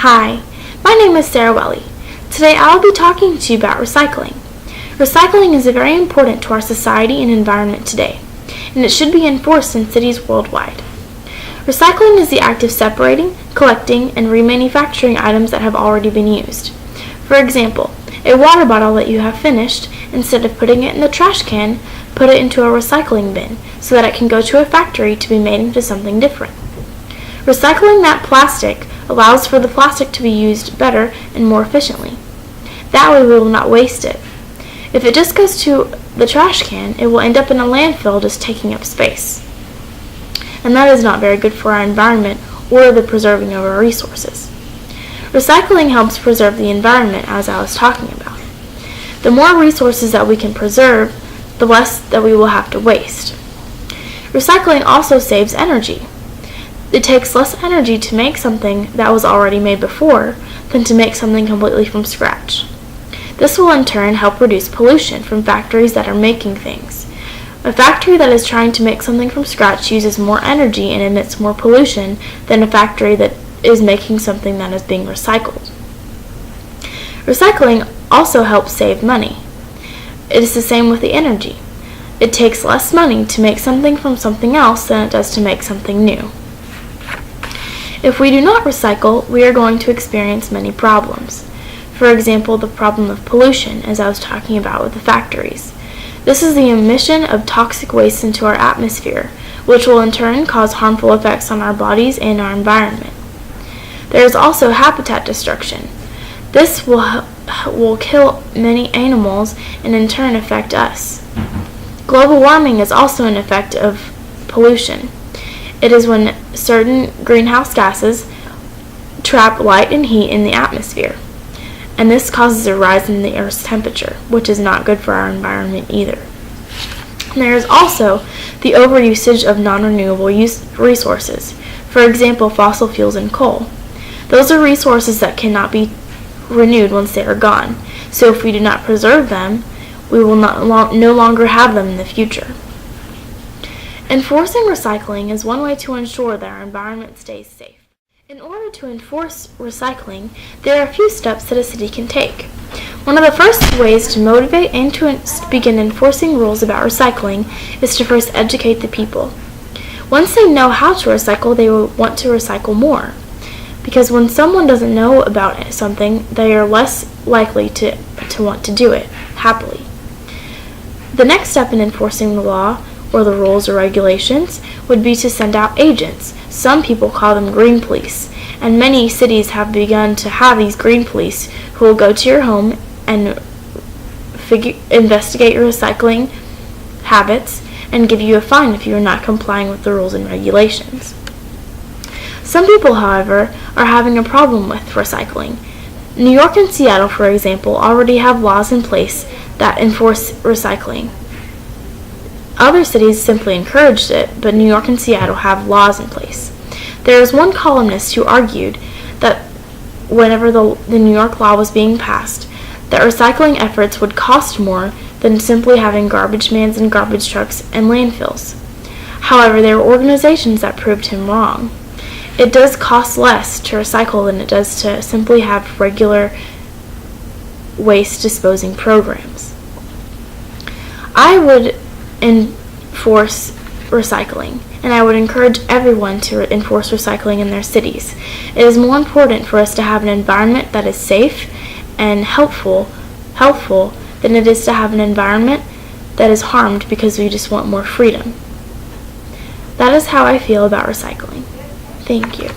Hi, my name is Sarah Welly. Today I will be talking to you about recycling. Recycling is very important to our society and environment today, and it should be enforced in cities worldwide. Recycling is the act of separating, collecting, and remanufacturing items that have already been used. For example, a water bottle that you have finished, instead of putting it in the trash can, put it into a recycling bin so that it can go to a factory to be made into something different. Recycling that plastic allows for the plastic to be used better and more efficiently. That way we will not waste it. If it just goes to the trash can, it will end up in a landfill just taking up space. And that is not very good for our environment or the preserving of our resources. Recycling helps preserve the environment, as I was talking about. The more resources that we can preserve, the less that we will have to waste. Recycling also saves energy. It takes less energy to make something that was already made before than to make something completely from scratch. This will in turn help reduce pollution from factories that are making things. A factory that is trying to make something from scratch uses more energy and emits more pollution than a factory that is making something that is being recycled. Recycling also helps save money. It is the same with the energy. It takes less money to make something from something else than it does to make something new. If we do not recycle, we are going to experience many problems. For example, the problem of pollution, as I was talking about with the factories. This is the emission of toxic waste into our atmosphere, which will in turn cause harmful effects on our bodies and our environment. There is also habitat destruction. This will kill many animals and in turn affect us. Global warming is also an effect of pollution. It is when certain greenhouse gases trap light and heat in the atmosphere, and this causes a rise in the Earth's temperature, which is not good for our environment either. And there is also the overusage of non-renewable resources, for example, fossil fuels and coal. Those are resources that cannot be renewed once they are gone, so if we do not preserve them, we will no longer have them in the future. Enforcing recycling is one way to ensure that our environment stays safe. In order to enforce recycling, there are a few steps that a city can take. One of the first ways to motivate and to begin enforcing rules about recycling is to first educate the people. Once they know how to recycle, they will want to recycle more. Because when someone doesn't know about something, they are less likely to want to do it happily. The next step in enforcing the law or the rules or regulations would be to send out agents. Some people call them green police, and many cities have begun to have these green police who will go to your home and investigate your recycling habits and give you a fine if you are not complying with the rules and regulations. Some people, however, are having a problem with recycling. New York and Seattle, for example, already have laws in place that enforce recycling. Other cities simply encouraged it, but New York and Seattle have laws in place. There is one columnist who argued that whenever the New York law was being passed, that recycling efforts would cost more than simply having garbage mans and garbage trucks and landfills. However, there were organizations that proved him wrong. It does cost less to recycle than it does to simply have regular waste disposing programs. I would enforce recycling, and I would encourage everyone to enforce recycling in their cities. It is more important for us to have an environment that is safe and helpful than it is to have an environment that is harmed because we just want more freedom. That is how I feel about recycling. Thank you.